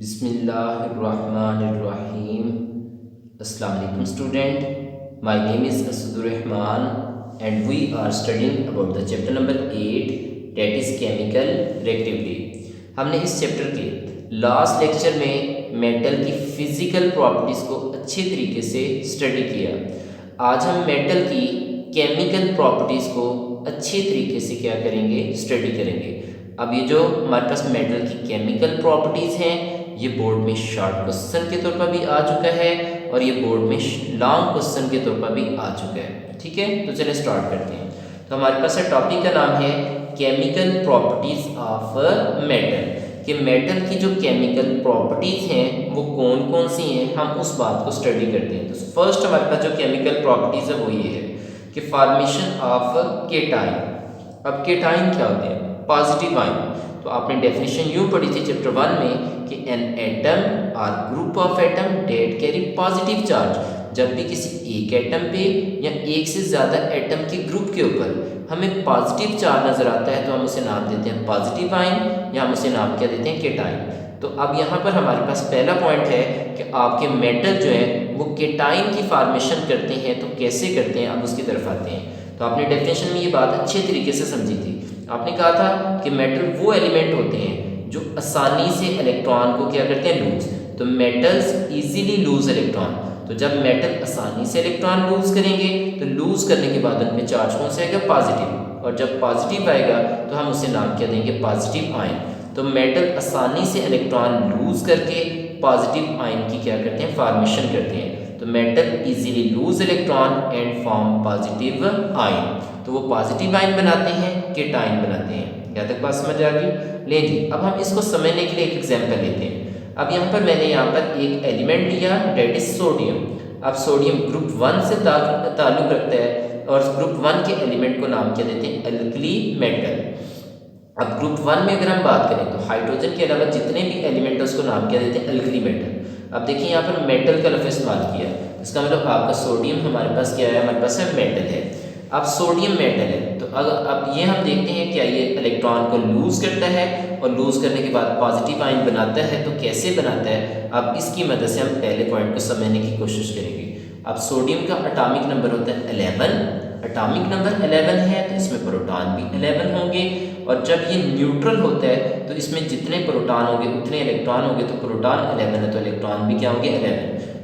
बिस्मिल्लाहिर्रहमानिर्रहीम। अस्सलाम वालेकुम student, my name is Asadur Rahman and we are studying about the chapter number 8 that is chemical reactivity. हमने इस चैप्टर के लास्ट लेक्चर में मेटल की फ़िज़िकल प्रॉपर्टीज़ को अच्छे तरीके से स्टडी किया। आज हम मेटल की केमिकल प्रॉपर्टीज़ को अच्छे तरीके से क्या करेंगे, स्टडी करेंगे। अब ये जो हमारे पास मेटल की केमिकल प्रॉपर्टीज़ हैं, ये बोर्ड में शॉर्ट क्वेश्चन के तौर पर भी आ चुका है और ये बोर्ड में लॉन्ग क्वेश्चन के तौर पर भी आ चुका है। ठीक है, तो चलिए स्टार्ट करते हैं। तो हमारे पास टॉपिक का नाम है केमिकल प्रॉपर्टीज़ ऑफ मेटल, कि मेटल की जो केमिकल प्रॉपर्टीज़ हैं वो कौन कौन सी हैं, हम उस बात को स्टडी करते हैं। तो फर्स्ट हमारे पास जो केमिकल प्रॉपर्टीज़ है वो ये है कि फॉर्मेशन ऑफ केटाइन। अब केटाइन क्या होते हैं? Positive ion. तो आपने डेफिनेशन यूँ पढ़ी थी चैप्टर 1 में कि एन एटम और group of atom that carry positive charge. जब भी किसी एक एटम पे या एक से ज़्यादा एटम के ग्रुप के ऊपर हमें पॉजिटिव चार्ज नज़र आता है तो हम उसे नाम देते हैं पॉजिटिव आयन, या हम उसे नाम क्या देते हैं, केटाइन। तो अब यहाँ पर हमारे पास पहला पॉइंट है कि आपके मेटल जो है वो केटाइन की फॉर्मेशन करते हैं। तो कैसे करते हैं, अब उसकी तरफ आते हैं। तो आपने डेफिनेशन में ये बात अच्छे तरीके से समझी थी। आपने कहा था कि मेटल वो एलिमेंट होते हैं जो आसानी से इलेक्ट्रॉन को क्या करते हैं, लूज। तो मेटल्स इजीली लूज इलेक्ट्रॉन। तो जब मेटल आसानी से इलेक्ट्रॉन लूज करेंगे तो लूज करने के बाद उनमें चार्ज कौन सा आएगा, पॉजिटिव। और जब पॉजिटिव आएगा तो हम उसे नाम क्या देंगे, पॉजिटिव आयन। तो मेटल आसानी से इलेक्ट्रॉन लूज करके पॉजिटिव आयन की क्या करते हैं, फॉर्मेशन करते हैं। तो metal easily loose electron and form positive ion. तो वो पॉजिटिव आयन बनाते हैं, केटाइन बनाते हैं। यहाँ तक बात समझ आ गई? ले जी, अब हम इसको समझने के लिए एक एग्जांपल लेते हैं। अब यहाँ पर मैंने यहाँ पर एक एलिमेंट लिया, डेट इज सोडियम। अब सोडियम ग्रुप 1 से ताल्लुक रखता है और ग्रुप 1 के एलिमेंट को नाम क्या देते हैं, अल्कली मेटल। अब ग्रुप 1 में अगर हम बात करें तो हाइड्रोजन के अलावा जितने भी एलिमेंट है उसको नाम क्या देते हैं, अल्कली मेटल। अब देखिए यहाँ पर मेटल का लफ्ज़ इस्तेमाल किया, इसका मतलब आपका सोडियम हमारे पास क्या है, हमारे पास है मेटल है। अब सोडियम मेटल है तो अब ये हम देखते हैं क्या ये इलेक्ट्रॉन को लूज करता है और लूज करने के बाद पॉजिटिव आयन बनाता है। तो कैसे बनाता है, अब इसकी मदद से हम पहले पॉइंट को समझने की कोशिश करेंगे। अब सोडियम का एटॉमिक नंबर होता है 11। एटॉमिक नंबर 11 है तो इसमें प्रोटॉन भी 11 होंगे। और जब ये न्यूट्रल होता है तो इसमें जितने प्रोटॉन होंगे उतने इलेक्ट्रॉन होंगे। तो प्रोटॉन 11 है तो इलेक्ट्रॉन भी क्या होंगे, 11।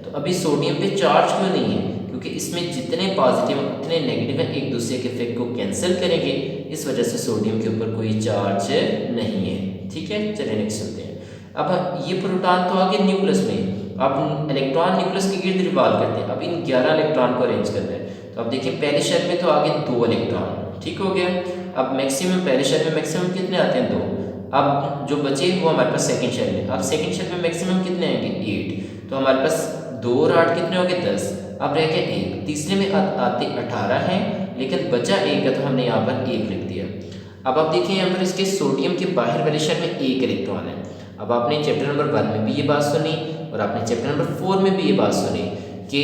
तो अभी सोडियम पे चार्ज क्यों नहीं है, क्योंकि इसमें जितने पॉजिटिव उतने नेगेटिव हैं एक दूसरे के इफेक्ट को कैंसिल करेंगे, इस वजह से सोडियम के ऊपर कोई चार्ज नहीं है। ठीक है, चलिए नेक्स्ट चलते हैं। अब ये प्रोटॉन तो आगे न्यूक्लियस में, अब इलेक्ट्रॉन न्यूक्लियस के गिर्द रिवॉल्व करते हैं। अब इन 11 इलेक्ट्रॉन को अरेंज करना है। तो अब देखिए पहले शेल में तो आगे 2 इलेक्ट्रॉन, ठीक हो गया। अब मैक्सिमम पहले शेल में मैक्सिमम कितने आते हैं, 2। अब जो बचे वो हमारे पास सेकंड शेल में। अब सेकंड शेल में मैक्सिमम कितने आएंगे, 8। तो हमारे पास 2 और 8 कितने हो गए, 10। अब रह गया 1। तीसरे में आते 18 हैं लेकिन बचा 1 है तो हमने यहाँ पर 1 लिख दिया। अब आप देखिए यहाँ पर इसके सोडियम के बाहर वाले शेल में 1 इलेक्ट्रॉन है। अब आपने चैप्टर नंबर 1 में भी ये बात सुनी और आपने चैप्टर नंबर 4 में भी ये बात सुनी कि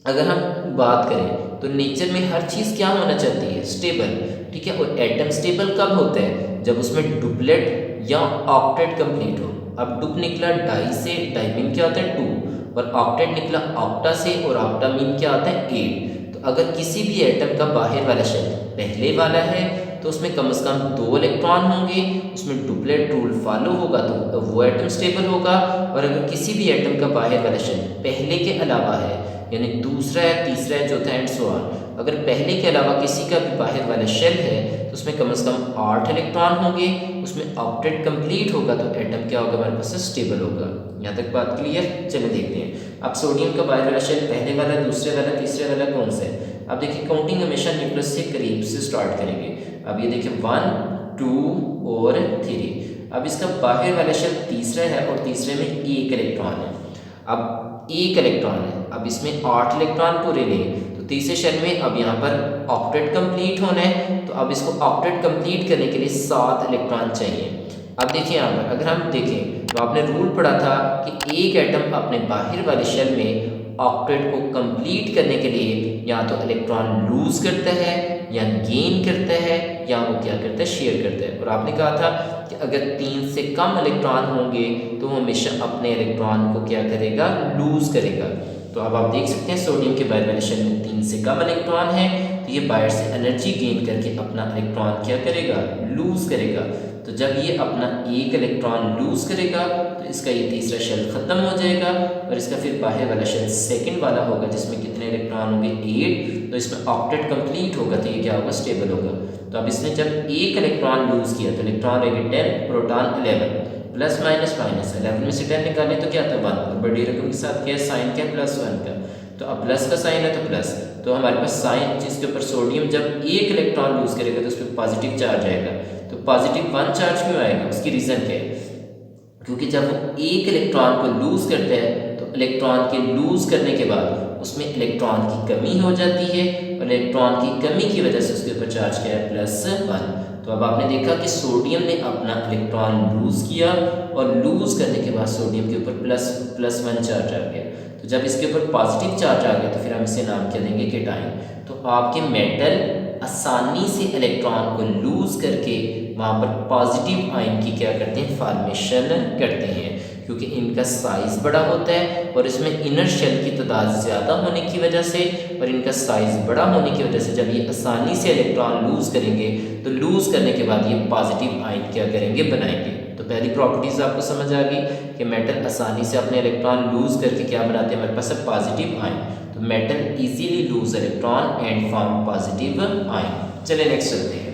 अगर हम बात करें तो नेचर में हर चीज़ क्या होना चाहती है, स्टेबल। ठीक है, और एटम स्टेबल कब होता है, जब उसमें डुप्लेट या ऑक्टेट कंप्लीट हो। अब डुप निकला डाई से, डाई मीन क्या होता है, 2। और ऑक्टेट निकला ऑक्टा से, और ऑक्टा मीन क्या आता है, 8। तो अगर किसी भी एटम का बाहर वाला शेल पहले वाला है तो उसमें कम से कम 2 इलेक्ट्रॉन होंगे, उसमें डुप्लेट रूल फॉलो होगा तो वो एटम स्टेबल होगा। और अगर किसी भी एटम का बाहर वाला शेल पहले के अलावा है, यानी दूसरा है, तीसरा है, चौथा एंड सो ऑन, अगर पहले के अलावा किसी का भी बाहर वाला शेल है तो उसमें कम से कम 8 इलेक्ट्रॉन होंगे, उसमें ऑक्टेट कंप्लीट होगा तो एटम क्या होगा, हमारे पास स्टेबल होगा। यहाँ तक बात क्लियर? चलिए देखते हैं। अब सोडियम का बाहर वाला शेल पहले वाला, दूसरे वाला, तीसरे वाला कौन सा है। अब देखिए काउंटिंग हमेशा न्यूक्लियस से करीब से स्टार्ट करेंगे। अब ये देखिए 1, 2 और 3। अब इसका बाहर वाला शेल तीसरा है और तीसरे में 1 इलेक्ट्रॉन है। अब 1 इलेक्ट्रॉन है, अब इसमें 8 इलेक्ट्रॉन पूरे लें तो तीसरे शेल में अब यहाँ पर ऑक्टेट कंप्लीट होना है। तो अब इसको ऑक्टेट कंप्लीट करने के लिए 7 इलेक्ट्रॉन चाहिए। अब देखिए यहाँ पर अगर हम देखें तो आपने रूल पढ़ा था कि एक एटम अपने बाहर वाले शेल में ऑक्टेट को कंप्लीट करने के लिए या तो इलेक्ट्रॉन लूज करता है या गेन करता है या वो क्या करता है, शेयर करता है। और आपने कहा था कि अगर 3 से कम इलेक्ट्रॉन होंगे तो वो हमेशा अपने इलेक्ट्रॉन को क्या करेगा, लूज करेगा। तो अब आप देख सकते हैं सोडियम के बायर रिलेशन में 3 से कम इलेक्ट्रॉन है, तो ये बायर से एनर्जी गेन करके अपना इलेक्ट्रॉन क्या करेगा, लूज करेगा। तो जब ये अपना एक इलेक्ट्रॉन लूज करेगा तो इसका ये तीसरा शेल खत्म हो जाएगा और इसका फिर बाहर वाला शेल सेकंड वाला होगा जिसमें कितने इलेक्ट्रॉन होंगे, 8। तो इसमें ऑक्टेट कंप्लीट होगा तो ये क्या होगा, स्टेबल होगा। तो अब इसने जब एक इलेक्ट्रॉन लूज किया तो इलेक्ट्रॉन रहेगा 10, प्रोटॉन 11, प्लस माइनस माइनस 11 में से 10 निकालें तो क्या था 1, और बड़ी रकम के साथ क्या है, साइन क्या, +1 का। तो अब प्लस का साइन है तो प्लस, तो हमारे पास साइन जिसके ऊपर सोडियम जब एक इलेक्ट्रॉन लूज करेगा तो उस पर पॉजिटिव चार्ज आएगा। तो पॉजिटिव 1 चार्ज क्यों आएगा, उसकी रीज़न क्या है, क्योंकि जब वो एक इलेक्ट्रॉन को लूज करते हैं तो इलेक्ट्रॉन के लूज करने के बाद उसमें इलेक्ट्रॉन की कमी हो जाती है और इलेक्ट्रॉन की कमी की वजह से उसके ऊपर चार्ज क्या है, +1। तो अब आपने देखा कि सोडियम ने अपना इलेक्ट्रॉन लूज किया और लूज करने के बाद सोडियम के ऊपर +1 चार्ज आ गया। तो जब इसके ऊपर पॉजिटिव चार्ज आ गया तो फिर हम इसे नाम क्या देंगे, केटाइन। तो आपके मेटल आसानी से इलेक्ट्रॉन को लूज करके वहाँ पर पॉजिटिव आयन की क्या करते हैं, फॉर्मेशन करते हैं, क्योंकि इनका साइज बड़ा होता है और इसमें इनर शेल की तादाद ज़्यादा होने की वजह से और इनका साइज बड़ा होने की वजह से जब ये आसानी से इलेक्ट्रॉन लूज करेंगे तो लूज करने के बाद ये पॉजिटिव आयन क्या करेंगे, बनाएंगे। तो पहली प्रॉपर्टीज आपको समझ आ गई कि मेटल आसानी से अपने इलेक्ट्रॉन लूज करके क्या बनाते हैं, हमारे पास है पॉजिटिव आयन। तो metal easily loose electron and form positive ion. चलिए नेक्स्ट चलते हैं।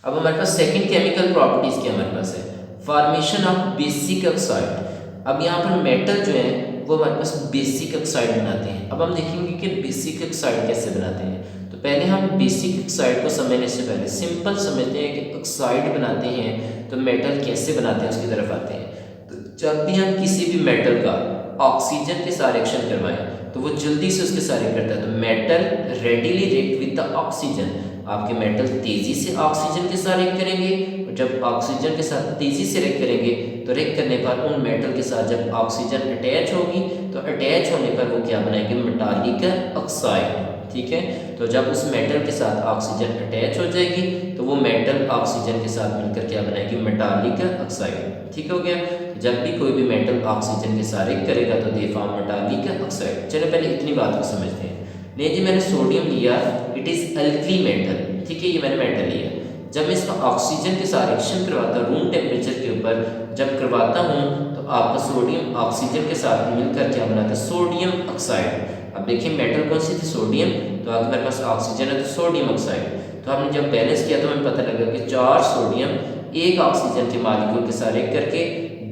अब हमारे पास सेकंड केमिकल प्रॉपर्टीज क्या हमारे पास है, फॉर्मेशन ऑफ बेसिक ऑक्साइड। अब यहाँ पर मेटल जो है वो हमारे पास बेसिक ऑक्साइड बनाते हैं। अब हम देखेंगे कि बेसिक ऑक्साइड कैसे बनाते हैं। तो पहले हम बेसिक ऑक्साइड को समझने से पहले सिंपल समझते हैं कि ऑक्साइड बनाते हैं तो मेटल कैसे बनाते हैं उसकी तरफ आते हैं। तो जब भी हम किसी भी मेटल का ऑक्सीजन के साथ रिएक्शन करवाएं तो वो जल्दी से उसके साथ रिएक्ट करता है। तो metal readily react with the oxygen, आपके मेटल तेजी से ऑक्सीजन के साथ रिएक्ट करेंगे और जब ऑक्सीजन के साथ तेजी से रिएक्ट करेंगे तो रिएक्ट करने पर उन मेटल के साथ जब ऑक्सीजन अटैच होगी तो अटैच होने पर वो क्या बनाएंगे, मेटालिक ऑक्साइड। ठीक है, तो जब उस मेटल के साथ ऑक्सीजन अटैच हो जाएगी तो वो मेटल ऑक्सीजन के साथ मिलकर क्या बनाएगी, मेटालिक ऑक्साइड। ठीक हो गया। जब भी कोई भी मेटल ऑक्सीजन के साथ रिएक्ट करेगा तो दे फॉर्म मेटालिक ऑक्साइड। चलो पहले इतनी बात को समझते हैं। नहीं जी, मैंने सोडियम लिया, इट इज़ अल्कली मेटल। ठीक है, ये मैंने मेटल लिया, जब मैं इसका ऑक्सीजन के साथ रिएक्शन करवाता हूँ रूम टेम्परेचर के ऊपर जब करवाता हूँ तो आपका सोडियम ऑक्सीजन के साथ मिलकर क्या बनाता है, सोडियम ऑक्साइड। अब देखिए मेटल कौन सी थी, सोडियम, तो अगर मेरे पास ऑक्सीजन है तो सोडियम ऑक्साइड। तो आपने जब बैलेंस किया तो हमें पता लगा कि 4 सोडियम एक ऑक्सीजन के मॉलिक्यूल के साथ रिएक्ट करके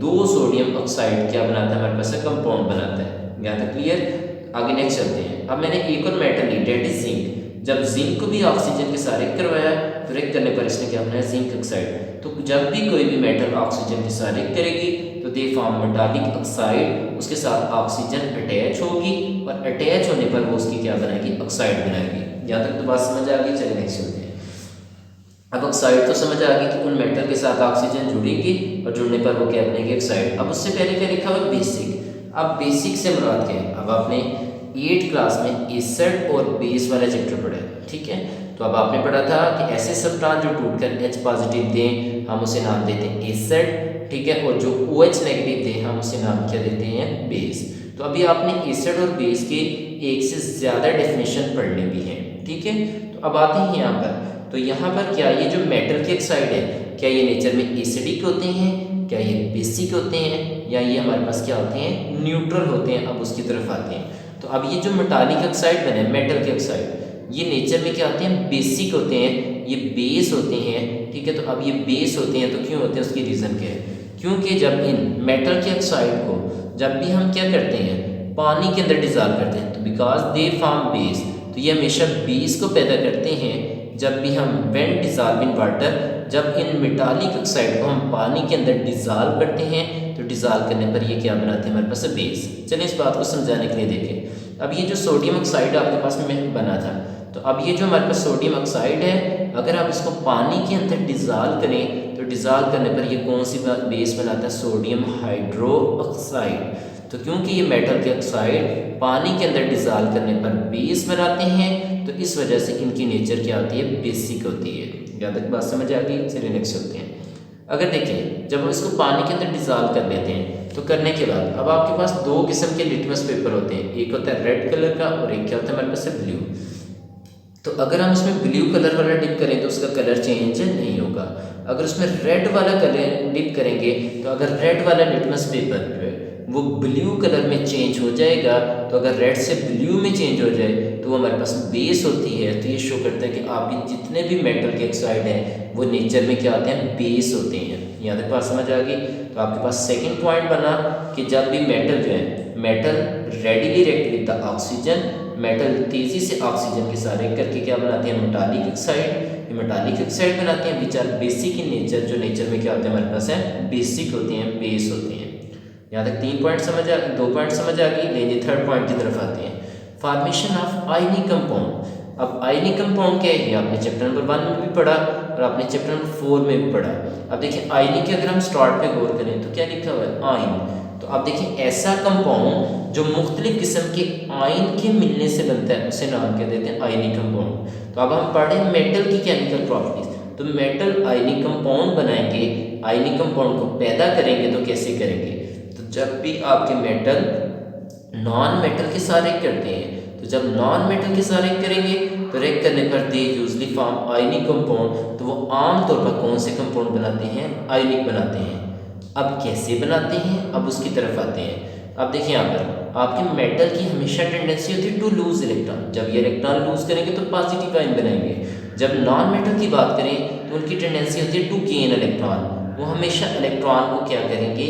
2 सोडियम ऑक्साइड क्या बनाता है, हमारे पास कंपाउंड बनाता है। यहाँ तक क्लियर। आगे नेक्स्ट चलते हैं। अब मैंने एक और मेटल ली, डेट इज जिंक। जब जिंक को भी ऑक्सीजन के साथ रिएक्ट करवाया तो रिएक्ट करने पर इसने क्या बनाया, जिंक ऑक्साइड। तो जब भी कोई भी मेटल ऑक्सीजन के साथ रिएक्ट करेगी तो दे फॉर्म मेटालिक ऑक्साइड, उसके साथ ऑक्सीजन अटैच होगी और अटैच होने पर वो उसकी क्या बनाएगी, ऑक्साइड बनाएगी। यहाँ तक तो बात समझ आ गई। चलिए नेक्स्ट चलते हैं। अब ऑक्साइड तो समझ आ गई कि उन मेटल के साथ ऑक्सीजन जुड़ेगी और जुड़ने पर वो क्या बनेगी, ऑक्साइड। अब उससे पहले क्या लिखा हुआ, बेसिक। अब बेसिक से मुराद क्या है, अब आपने 8th क्लास में एसिड और बेस वाला चैप्टर पढ़ा है। ठीक है, तो अब आपने पढ़ा था कि ऐसे सब्सटेंस जो टूटकर H पॉजिटिव दें हम उसे नाम देते हैं एसिड। ठीक है, और जो OH नेगेटिव दें हम उसे नाम क्या देते हैं, बेस। तो अभी आपने एसिड और बेस के एक से ज़्यादा डेफिनेशन पढ़ने भी हैं। ठीक है, तो अब आते हैं यहाँ पर। तो यहाँ पर क्या ये जो मेटल के ऑक्साइड है क्या ये नेचर में एसिडिक होते हैं, क्या ये बेसिक होते हैं, या ये हमारे पास क्या होते हैं, न्यूट्रल होते हैं। अब उसकी तरफ आते हैं। तो अब ये जो मेटालिक ऑक्साइड बने मेटल के ऑक्साइड ये नेचर में क्या होते हैं, बेसिक होते हैं, ये बेस होते हैं। ठीक है, तो अब ये बेस होते हैं तो क्यों होते हैं, उसकी रीज़न क्या है, क्योंकि जब इन मेटल के ऑक्साइड को जब भी हम क्या करते हैं, पानी के अंदर डिजॉल्व करते हैं तो बिकॉज दे फॉर्म बेस, तो ये हमेशा बेस को पैदा करते हैं। जब भी हम व्हेन डिजॉल्व इन वाटर, जब इन मेटालिक ऑक्साइड को हम पानी के अंदर डिजॉल्व करते हैं तो डिजॉल्व करने पर ये क्या बनाते हैं, हमारे पास बेस। चलिए इस बात को समझाने के लिए देखें। अब ये जो सोडियम ऑक्साइड आपके पास में बना था, तो अब ये जो हमारे पास सोडियम ऑक्साइड है अगर आप इसको पानी के अंदर डिजॉल्व करें तो डिज़ोल्व करने पर ये कौन सी बेस बनाता है, सोडियम हाइड्रो ऑक्साइड। तो क्योंकि ये मेटल के ऑक्साइड पानी के अंदर डिज़ोल्व करने पर बेस बनाते हैं, तो इस वजह से इनकी नेचर क्या होती है, बेसिक होती है। यहाँ तक बात समझ आ गई। चलिए नेक्स्ट चलते हैं। अगर देखें जब हम इसको पानी के अंदर डिज़ोल्व कर लेते हैं तो करने के बाद अब आपके पास दो किस्म के लिटमस पेपर होते हैं, एक होता है रेड कलर का और एक क्या होता है हमारे पास ब्लू। तो अगर हम इसमें ब्लू कलर वाला डिप करें तो उसका कलर चेंज नहीं होगा। अगर उसमें रेड वाला कलर डिप करेंगे तो अगर रेड वाला लिटमस पेपर जो है वो ब्लू कलर में चेंज हो जाएगा, तो अगर रेड से ब्लू में चेंज हो जाए तो वो हमारे पास बेस होती है। तो ये शो करता है कि आपके जितने भी मेटल के ऑक्साइड हैं वो नेचर में क्या होते हैं, बेस होते हैं। यहाँ तक बात समझ आ गई। तो आपके पास सेकंड पॉइंट बना कि जब भी मेटल जो है, metal readily react with the oxygen, metal तेजी से ऑक्सीजन के साथ रिएक्ट करके क्या बनाते हैं, मेटालिक ऑक्साइड। ये मेटालिक ऑक्साइड बनाते हैं which are basic in nature, जो नेचर में क्या होते हैं हमारे पास है, बेसिक होते हैं, बेस होते हैं। यहाँ तक 2 पॉइंट समझ आ गई। लेकिन थर्ड पॉइंट की तरफ आते हैं, फॉर्मेशन ऑफ आयनिक कंपाउंड। अब आयनिक कंपाउंड क्या है, ये आपने चैप्टर नंबर 1 में भी पढ़ा और आपने चैप्टर नंबर 4 में भी पढ़ा। अब देखिए आयनिक के अगर हम स्टार्ट पे गौर करें तो क्या लिखा हुआ है, आयन। तो आप देखिए ऐसा कंपाउंड जो मुख्तलिफ किस्म के आयन के मिलने से बनता है उसे नाम क्या देते हैं, आयनिक कंपाउंड। तो अब हम पढ़े मेटल की केमिकल प्रॉपर्टीज। तो मेटल आयनिक कंपाउंड बनाएंगे, आयनिक कंपाउंड को पैदा करेंगे तो कैसे करेंगे, तो जब भी आपके मेटल नॉन मेटल के साथ रिएक्ट करते हैं, तो जब नॉन मेटल के साथ रिएक्ट करेंगे तो रिएक्ट करने पर they usually form ionic compound. तो वो आमतौर पर कौन से कंपाउंड बनाते हैं, आयनिक बनाते हैं। अब कैसे बनाते हैं, अब उसकी तरफ आते हैं। अब देखिए यहाँ पर आपके मेटल की हमेशा टेंडेंसी होती है टू लूज इलेक्ट्रॉन। जब ये इलेक्ट्रॉन लूज करेंगे तो पॉजिटिव आयन बनाएंगे। जब नॉन मेटल की बात करें तो उनकी टेंडेंसी होती है टू गेन इलेक्ट्रॉन। वो हमेशा इलेक्ट्रॉन को क्या करेंगे,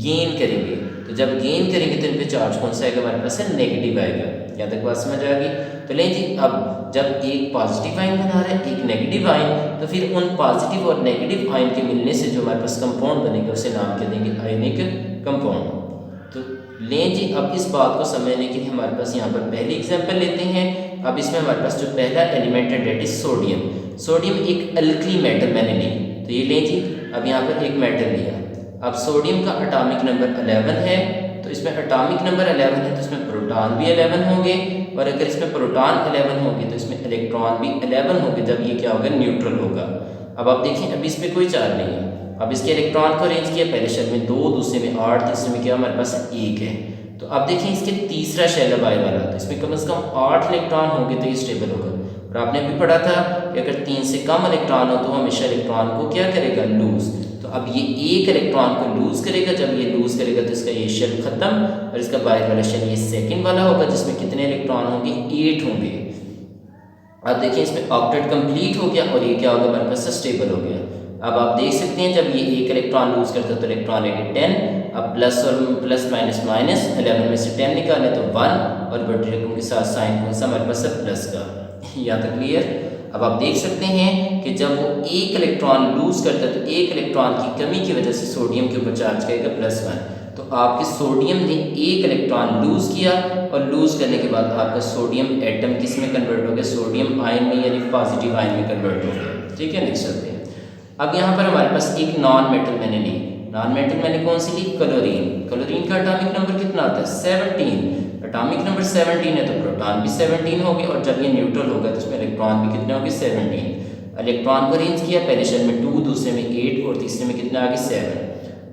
गेन करेंगे। तो जब गेन करेंगे तो इन पे चार्ज कौन सा आएगा, हमारे पास है नेगेटिव आएगा। यहाँ तक बात समझ आ गई। तो लें जी, अब जब एक पॉजिटिव आयन बना रहा है एक नेगेटिव आयन, तो फिर उन पॉजिटिव और नेगेटिव आयन के मिलने से जो हमारे पास कंपाउंड बनेगा उसे नाम क्या देंगे, आयनिक कंपाउंड। तो लें जी, अब इस बात को समझने के लिए हमारे पास यहाँ पर पहली एग्जाम्पल लेते हैं। अब इसमें हमारे पास जो पहला एलिमेंट है डेट इज सोडियम। सोडियम एक अल्कली मेटल मैंने ली, तो ये लें जी, अब यहाँ पर एक मेटल लिया। अब सोडियम का एटॉमिक नंबर 11 है, तो इसमें एटॉमिक नंबर 11 है तो इसमें प्रोटॉन भी 11 होंगे, और अगर इसमें प्रोटॉन 11 होंगे तो इसमें इलेक्ट्रॉन भी 11 होंगे जब ये क्या होगा, न्यूट्रल होगा। अब आप देखें अब इस पर कोई चार्ज नहीं है। अब इसके इलेक्ट्रॉन को अरेंज किया, पहले शेल में 2, दूसरे में 8, तीसरे में क्या हमारे पास 1 है। तो अब देखें इसके तीसरा शेल है बाय वाला, तो इसमें कम से कम 8 इलेक्ट्रॉन होंगे तो ये स्टेबल होगा। और आपने भी पढ़ा था कि अगर 3 से कम इलेक्ट्रॉन हो तो हमेशा इलेक्ट्रॉन को क्या करेगा, लूज। तो अब ये 1 इलेक्ट्रॉन को लूज करेगा, जब ये लूज करेगा तो इसका ये शेल खत्म, और इसका बाहर वाला शेल ये सेकंड वाला होगा जिसमें कितने इलेक्ट्रॉन होंगे, 8 होंगे। अब देखिए इसमें ऑक्टेट कंप्लीट हो गया और ये क्या होगा, हमारे पास स्टेबल हो गया। अब आप देख सकते हैं जब ये 1 इलेक्ट्रॉन लूज करता है तो इलेक्ट्रॉन रहेगा 10। अब प्लस और प्लस माइनस माइनस, 11 में से 10 निकालें तो 1, और बड़ी रकम के साथ साइन कौन सा हमारे पास है, प्लस का। यहाँ तक क्लियर। अब आप देख सकते हैं कि जब वो 1 इलेक्ट्रॉन लूज करता है तो 1 इलेक्ट्रॉन की कमी की वजह से सोडियम के ऊपर चार्ज करेगा +1। तो आपके सोडियम ने 1 इलेक्ट्रॉन लूज किया, और लूज करने के बाद आपका सोडियम एटम किस में कन्वर्ट हो गया, सोडियम आयन में, यानी पॉजिटिव आयन में कन्वर्ट हो गया। ठीक है, नेक्स्ट चलते हैं। अब यहाँ पर हमारे पास एक नॉन मेटल मैंने ली। नॉन मेटल मैंने कौन सी ली, क्लोरीन। क्लोरीन का एटॉमिक नंबर कितना आता है, 17। एटॉमिक नंबर 17 है तो प्रोटॉन भी 17 होंगे, और जब ये न्यूट्रल होगा तो इसमें इलेक्ट्रॉन भी कितने होंगे, 17। इलेक्ट्रॉन को अरेंज किया, पहले शेल में 2, दूसरे में 8, और तीसरे में कितना आ गया, 7।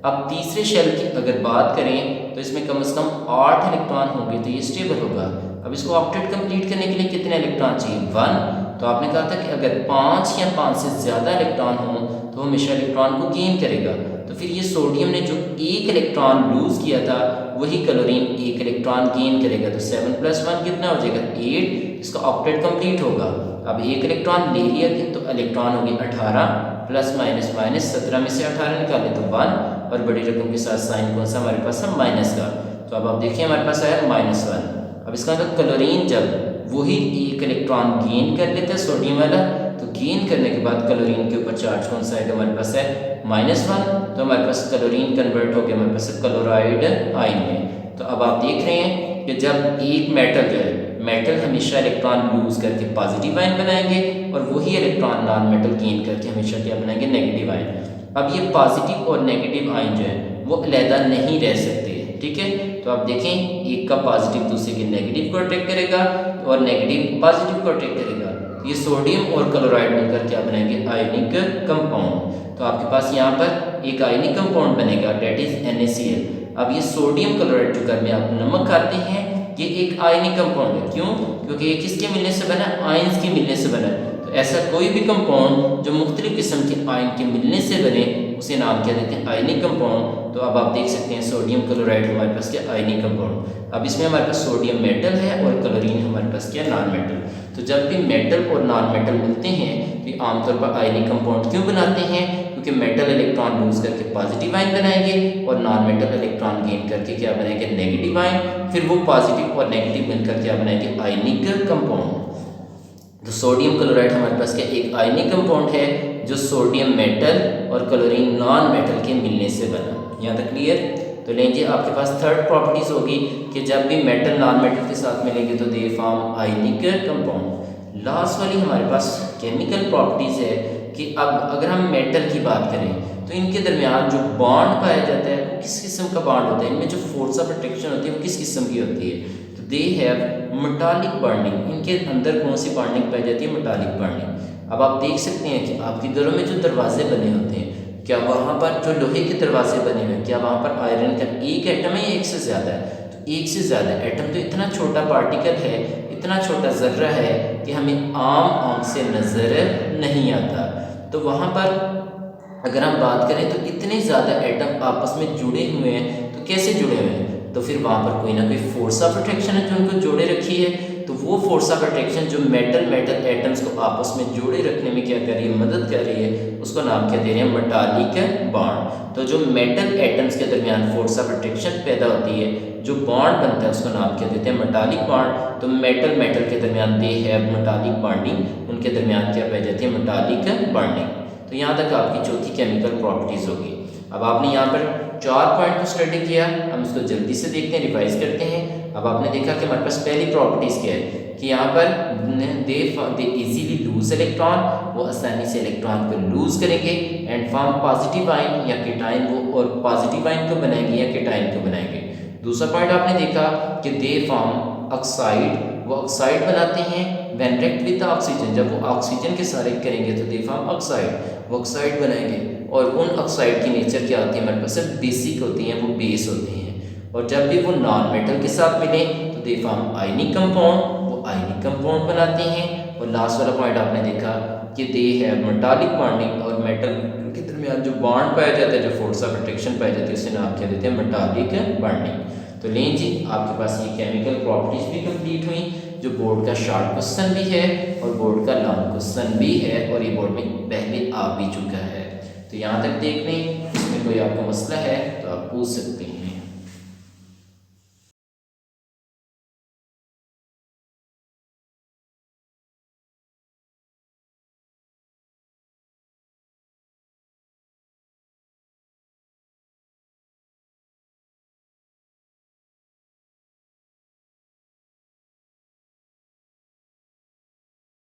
अब तीसरे शेल की अगर बात करें तो इसमें कम से कम 8 इलेक्ट्रॉन होंगे तो ये स्टेबल होगा। अब इसको ऑक्टेट कंप्लीट करने के लिए कितने इलेक्ट्रॉन चाहिए, 1। तो आपने कहा था कि अगर 5 या 5 से ज़्यादा इलेक्ट्रॉन हो तो हमेशा इलेक्ट्रॉन को गेन करेगा। तो फिर ये सोडियम ने जो 1 इलेक्ट्रॉन लूज किया था वही क्लोरीन 1 इलेक्ट्रॉन गेन करेगा। तो 7 + 1 कितना हो जाएगा, 8। इसका ऑक्टेट कंप्लीट होगा। अब 1 इलेक्ट्रॉन ले लिया तो इलेक्ट्रॉन हो गया 18, प्लस माइनस माइनस, 17 में से 18 निकाले तो 1, और बड़ी रकम के साथ साइन कौन सा हमारे पास है, माइनस का। तो अब आप देखिए हमारे पास आया -1। अब इसका मतलब क्लोरीन जब वही 1 इलेक्ट्रॉन गेन कर लेता है सोडियम वाला, तो गेन करने के बाद क्लोरीन के ऊपर चार्ज कौन सा आएगा, हमारे पास है -1। तो हमारे पास क्लोरीन कन्वर्ट हो गया हमारे पास क्लोराइड आयन में। तो अब आप देख रहे हैं कि जब एक मेटल जो है, मेटल हमेशा इलेक्ट्रॉन लूज करके पॉजिटिव आयन बनाएंगे, और वही इलेक्ट्रॉन नॉन मेटल गेन करके हमेशा क्या बनाएंगे, नेगेटिव आयन। अब ये पॉजिटिव और नेगेटिव आयन जो है वो अलहदा नहीं रह सकते, ठीक है। तो आप देखें एक का पॉजिटिव दूसरे के नेगेटिव को अट्रैक्ट करेगा और नेगेटिव पॉजिटिव को अट्रैक्ट करेगा। तो ये सोडियम और क्लोराइड मिलकर क्या बनाएंगे, आयनिक कंपाउंड। तो आपके पास यहाँ पर एक आयनिक कंपाउंड बनेगा, डेट इज NaCl। अब ये सोडियम क्लोराइड जो घर में आप नमक खाते हैं ये एक आयनिक कंपाउंड है। क्यों? क्योंकि ये किसके मिलने से बना है, आयंस के मिलने से बना है। तो ऐसा कोई भी कंपाउंड जो मुख्तलिफ किस्म के आयन के मिलने से बने उसे नाम क्या देते हैं, आयनिक कंपाउंड। तो अब आप देख सकते हैं सोडियम क्लोराइड हमारे पास क्या, आयनिक कंपाउंड। अब इसमें हमारे पास सोडियम मेटल है और क्लोरीन हमारे पास क्या, नॉन मेटल। तो जब भी मेटल और नॉन मेटल मिलते हैं तो ये आमतौर पर आयनिक कंपाउंड क्यों बनाते हैं, क्योंकि मेटल इलेक्ट्रॉन लूज करके पॉजिटिव आयन बनाएंगे और नॉन मेटल इलेक्ट्रॉन गेन करके क्या बनाएंगे, नेगेटिव आयन। फिर वो पॉजिटिव और नेगेटिव मिलकर क्या बनाएंगे, आयनिक कंपाउंड। तो सोडियम क्लोराइड हमारे पास क्या, एक आयनिक कंपाउंड है जो सोडियम मेटल और क्लोरीन नॉन मेटल के मिलने से बना। यहाँ तक क्लियर? तो लीजिए आपके पास थर्ड प्रॉपर्टीज होगी कि जब भी मेटल नॉन मेटल के साथ मिलेंगे तो they form ionic compound. Last वाली हमारे पास केमिकल प्रॉपर्टीज है कि अब अगर हम मेटल की बात करें तो इनके दरमियान जो बॉन्ड पाया जाता है वो किस किस्म का बॉन्ड होता है, इनमें जो फोर्स ऑफ अट्रैक्शन होती है वो किस किस्म की होती है, तो दे हैव मेटालिक बॉन्डिंग। इनके अंदर कौन सी बॉन्डिंग पाई जाती है, मेटालिक बॉन्डिंग। अब आप देख सकते हैं कि आपके घरों में जो दरवाजे बने होते हैं क्या वहाँ पर जो लोहे के दरवाजे बने हुए हैं क्या वहाँ पर आयरन का एक एटम है या एक से ज़्यादा है, तो एक से ज़्यादा। एटम तो इतना छोटा पार्टिकल है, इतना छोटा ज़र्रा है कि हमें आम आँख से नज़र नहीं आता। तो वहाँ पर अगर हम बात करें तो इतने ज़्यादा एटम आपस में जुड़े हुए हैं, तो कैसे जुड़े हुए हैं, तो फिर वहाँ पर कोई ना कोई फोर्स ऑफ अट्रैक्शन है जो उनको जोड़े रखी है। तो वो फोर्स ऑफ अट्रैक्शन जो मेटल एटम्स को आपस में जोड़े रखने में क्या कर रही है, मदद कर रही है, उसको नाम क्या दे रहे हैं, मेटालिक बॉन्ड। तो जो मेटल एटम्स के दरमियान फोर्स ऑफ अट्रैक्शन पैदा होती है, जो बॉन्ड बनता है उसको नाम क्या देते हैं, मेटालिक बॉन्ड। तो मेटल के दरमियान दे है मेटालिक बॉन्डिंग, उनके दरमियान क्या पाई जाती है, मेटालिक बॉन्डिंग। तो यहाँ तक आपकी चौथी केमिकल प्रॉपर्टीज होगी। अब आपने यहाँ पर 4 पॉइंट को स्टडी किया, हम इसको जल्दी से देखते हैं, रिवाइज करते हैं। अब आपने देखा कि हमारे पास पहली प्रॉपर्टीज क्या है कि यहाँ पर दे इजीली लूज इलेक्ट्रॉन, वो आसानी से इलेक्ट्रॉन को लूज करेंगे एंड फॉर्म पॉजिटिव आयन या केटाइन, वो और पॉजिटिव आयन को बनाएंगे या केटाइन को बनाएंगे। दूसरा पॉइंट आपने देखा कि दे फॉर्म ऑक्साइड, वो ऑक्साइड बनाते हैं व्हेन रिएक्ट विद ऑक्सीजन, जब वो ऑक्सीजन के साथ रिएक्ट करेंगे तो दे फॉर्म ऑक्साइड, वो ऑक्साइड बनाएंगे। और उन ऑक्साइड की नेचर क्या होती है, हमारे पास सिर्फ बेसिक होती हैं, वो बेस होते हैं। और जब भी वो नॉन मेटल के साथ मिले तो दे फॉर्म आयनिक कंपाउंड, वो आयनिक कंपाउंड बनाते हैं। और लास्ट वाला पॉइंट आपने देखा कि दे हैव मेटालिक बॉन्डिंग, और मेटल के दरमियान जो बॉन्ड पाया जाता है, जो फोर्स ऑफ अट्रैक्शन पाई जाती है, उसे नाम क्या देते हैं, मेटालिक बॉन्डिंग। तो लें जी आपके पास ये केमिकल प्रॉपर्टीज भी कंप्लीट हुई, जो बोर्ड का शॉर्ट क्वेश्चन भी है और बोर्ड का लॉन्ग क्वेश्चन भी है, और ये बोर्ड में पहले आ भी चुका है। तो यहाँ तक देख लें, इसमें कोई आपका मसला है तो आप पूछ सकते हैं।